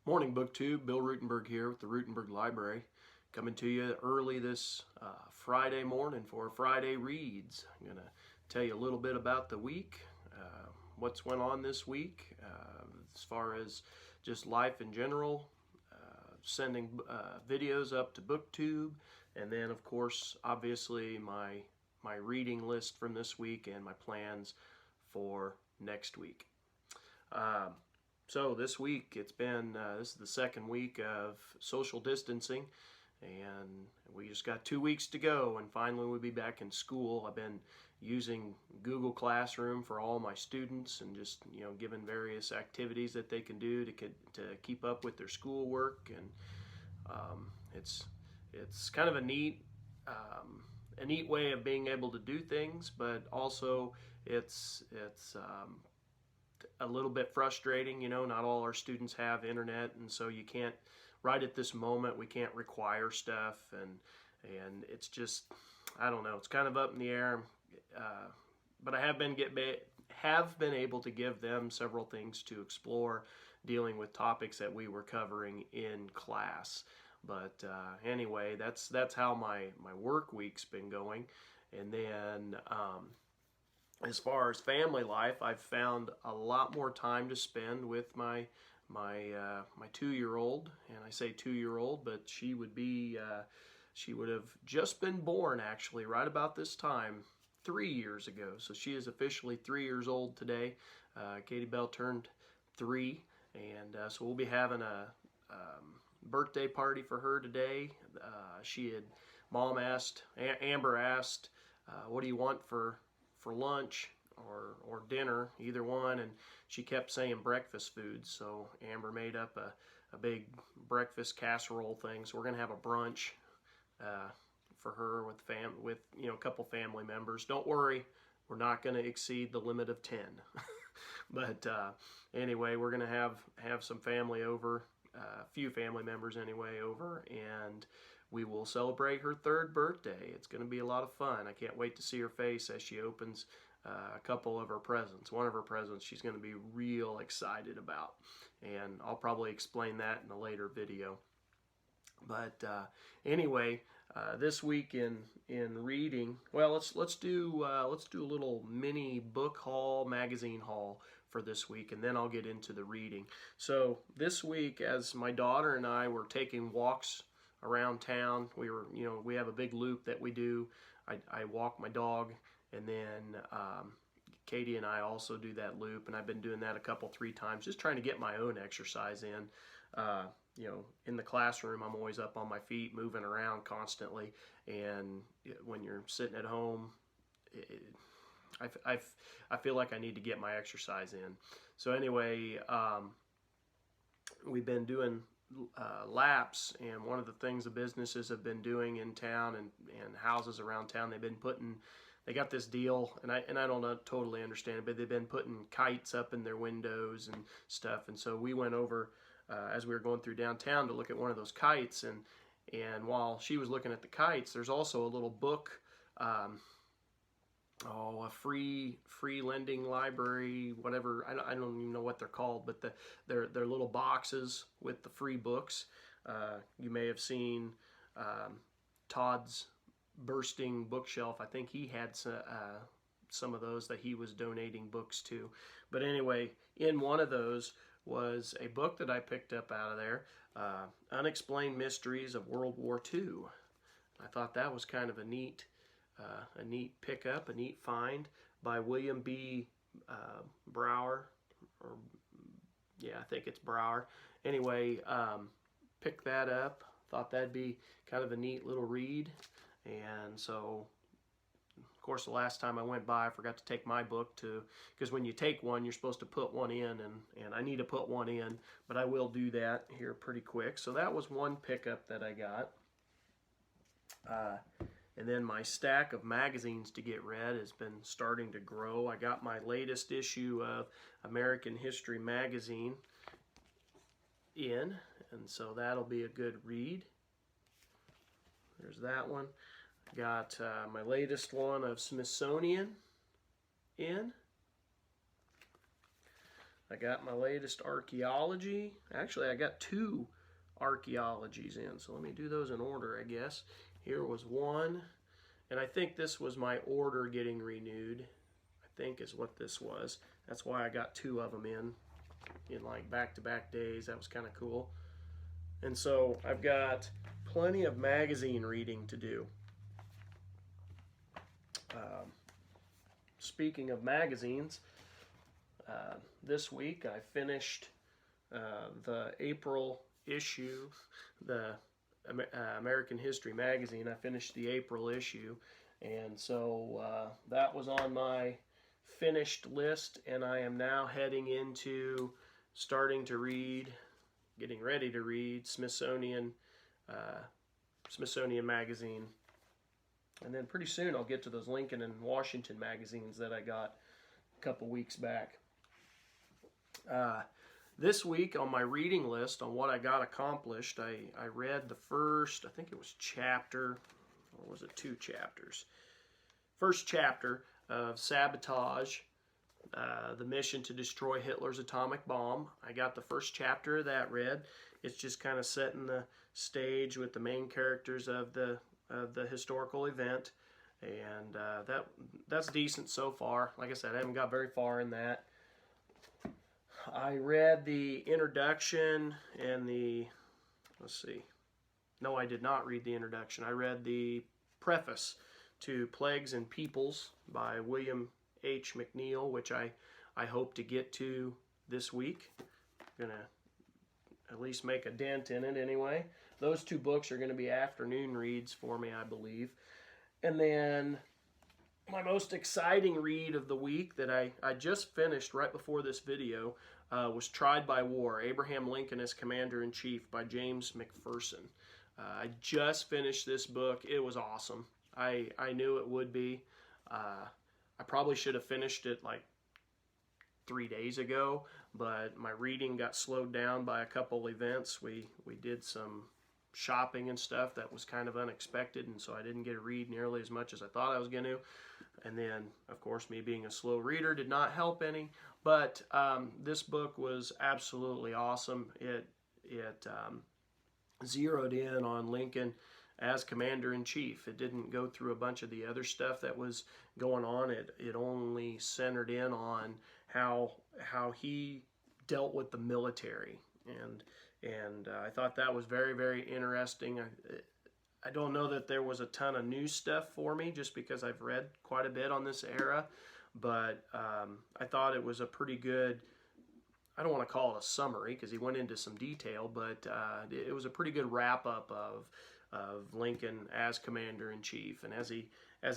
Morning BookTube, Bill Ruttenberg here with the Ruttenberg Library, coming to you early this Friday morning for Friday Reads. I'm going to tell you a little bit about the week, what's went on this week, as far as just life in general, sending videos up to BookTube, and then of course obviously my reading list from this week and my plans for next week. So this week it's been, this is the second week of social distancing, and we just got 2 weeks to go and finally we'll be back in school. I've been using Google Classroom for all my students and just, giving various activities that they can do to keep up with their schoolwork, and it's kind of a neat way of being able to do things, but also it's a little bit frustrating. Not all our students have internet, and so you can't, right at this moment, we can't require stuff, and it's just, I don't know, it's kind of up in the air. But I have been able to give them several things to explore, dealing with topics that we were covering in class. But anyway, that's how my work week's been going. And then as far as family life, I've found a lot more time to spend with my 2-year-old, and I say 2-year-old, but she would have just been born actually right about this time 3 years ago. So she is officially 3 years old today. Katie Bell turned 3, and so we'll be having a birthday party for her today. Amber asked, what do you want for lunch or dinner, either one, and she kept saying breakfast foods. So Amber made up a big breakfast casserole thing. So we're gonna have a brunch for her with a couple family members. Don't worry, we're not gonna exceed the limit of 10. But anyway, we're gonna have some family over, a few family members anyway over, and we will celebrate her 3rd birthday. It's going to be a lot of fun. I can't wait to see her face as she opens a couple of her presents. One of her presents she's going to be real excited about, and I'll probably explain that in a later video. But anyway, this week in reading, well, let's do a little mini book haul, magazine haul for this week, and then I'll get into the reading. So this week, as my daughter and I were taking walks around town, we have a big loop that we do. I walk my dog, and then Katie and I also do that loop, and I've been doing that 3 times, just trying to get my own exercise in. In the classroom, I'm always up on my feet, moving around constantly, and when you're sitting at home, I feel like I need to get my exercise in. So anyway, we've been doing laps, and one of the things the businesses have been doing in town and houses around town, they got this deal, and I don't totally understand it, but they've been putting kites up in their windows and stuff. And so we went over as we were going through downtown to look at one of those kites, and while she was looking at the kites, there's also a little book, a free lending library, whatever. I don't even know what they're called, but they're little boxes with the free books. You may have seen Todd's bursting bookshelf. I think he had some of those that he was donating books to. But anyway, in one of those was a book that I picked up out of there, Unexplained Mysteries of World War II. I thought that was kind of a neat pickup, a neat find by William B. Brower, I think it's Brower. Anyway, picked that up. Thought that'd be kind of a neat little read, and so, of course, the last time I went by, I forgot to take my book because when you take one, you're supposed to put one in, and I need to put one in, but I will do that here pretty quick. So that was one pickup that I got. And then my stack of magazines to get read has been starting to grow. I got my latest issue of American History magazine in, and so that'll be a good read. There's that one. Got my latest one of Smithsonian in. I got my latest archaeology. Actually, I got 2 archaeologies in, so let me do those in order, I guess. Here was one, and I think this was my order getting renewed, I think is what this was. That's why I got 2 of them in like back-to-back days. That was kind of cool. And so I've got plenty of magazine reading to do. Speaking of magazines, this week I finished the April issue, the American History magazine. I finished the April issue, and so that was on my finished list, and I am now heading into starting to read, getting ready to read Smithsonian magazine. And then pretty soon I'll get to those Lincoln and Washington magazines that I got a couple weeks back. This week on my reading list on what I got accomplished, I read the first, I think it was chapter, or was it 2 chapters? First chapter of Sabotage, the mission to destroy Hitler's atomic bomb. I got the first chapter of that read. It's just kind of setting the stage with the main characters of the historical event, and that's decent so far. Like I said, I haven't got very far in that. I read the introduction and no, I did not read the introduction. I read the preface to Plagues and Peoples by William H. McNeill, which I hope to get to this week. I'm gonna at least make a dent in it anyway. Those 2 books are going to be afternoon reads for me, I believe. And then my most exciting read of the week that I just finished right before this video was Tried by War, Abraham Lincoln as Commander-in-Chief by James McPherson. I just finished this book. It was awesome. I knew it would be. I probably should have finished it like 3 days ago, but my reading got slowed down by a couple events. We did some shopping and stuff that was kind of unexpected, and so I didn't get to read nearly as much as I thought I was going to. And then, of course, me being a slow reader did not help any. But this book was absolutely awesome. It zeroed in on Lincoln as Commander-in-Chief. It didn't go through a bunch of the other stuff that was going on. It only centered in on how he dealt with the military, and I thought that was very, very interesting. I don't know that there was a ton of new stuff for me just because I've read quite a bit on this era, but I thought it was a pretty good, I don't want to call it a summary because he went into some detail, but it was a pretty good wrap-up of Lincoln as Commander-in-Chief. And as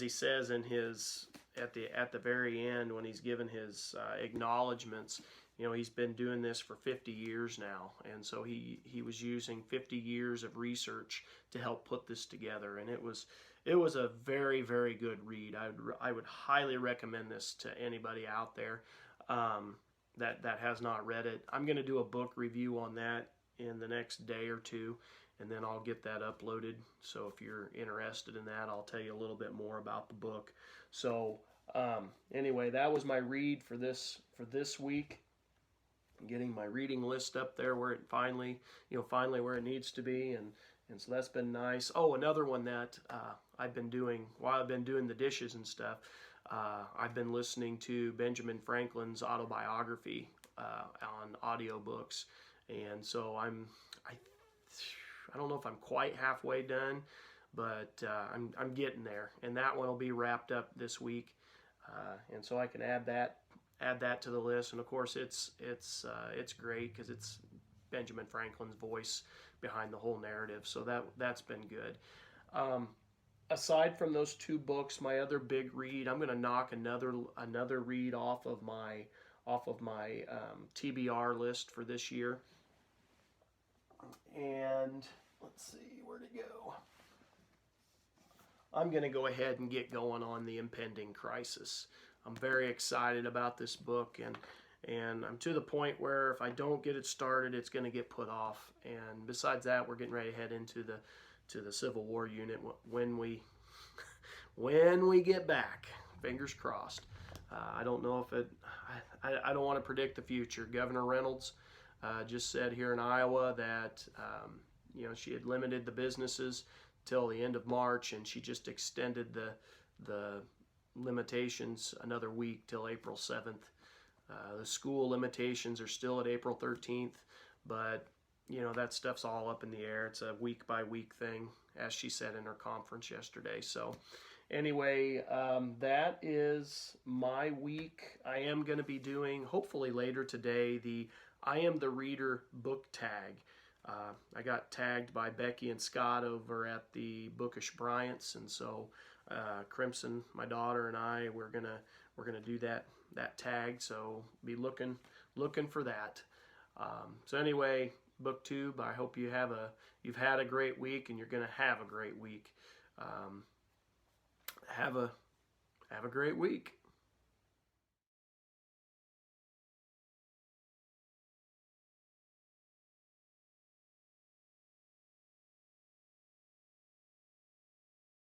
he says in his at the very end when he's given his acknowledgments, you know, he's been doing this for 50 years now, and so he was using 50 years of research to help put this together, and it was a very, very good read. I would highly recommend this to anybody out there that has not read it. I'm going to do a book review on that in the next day or 2, and then I'll get that uploaded. So if you're interested in that, I'll tell you a little bit more about the book. So anyway, that was my read for this week. Getting my reading list up there where it finally where it needs to be, and so that's been nice. Oh, another one that I've been doing while I've been doing the dishes and stuff. I've been listening to Benjamin Franklin's autobiography on audiobooks, and so I don't know if I'm quite halfway done, but I'm getting there, and that one will be wrapped up this week, and so I can add that to the list. And of course it's great because it's Benjamin Franklin's voice behind the whole narrative, so that's been good. Aside from those 2 books, my other big read, I'm going to knock another read off of my TBR list for this year. And let's see, where'd it go? I'm going to go ahead and get going on The Impending Crisis. I'm very excited about this book, and I'm to the point where if I don't get it started, it's going to get put off. And besides that, we're getting ready to head into the Civil War unit when we get back. Fingers crossed. I don't know if it, I don't want to predict the future. Governor Reynolds just said here in Iowa that, she had limited the businesses till the end of March, and she just extended the limitations another week till April 7th. The school limitations are still at April 13th, but that stuff's all up in the air. It's a week by week thing, as she said in her conference yesterday. So anyway, that is my week. I am going to be doing, hopefully later today, the I Am the Reader book tag. I got tagged by Becky and Scott over at the Bookish Bryants, and so Crimson, my daughter, and I, we're gonna do that tag. So be looking for that. So anyway, BookTube, I hope you've had a great week, and you're gonna have a great week. Have a great week.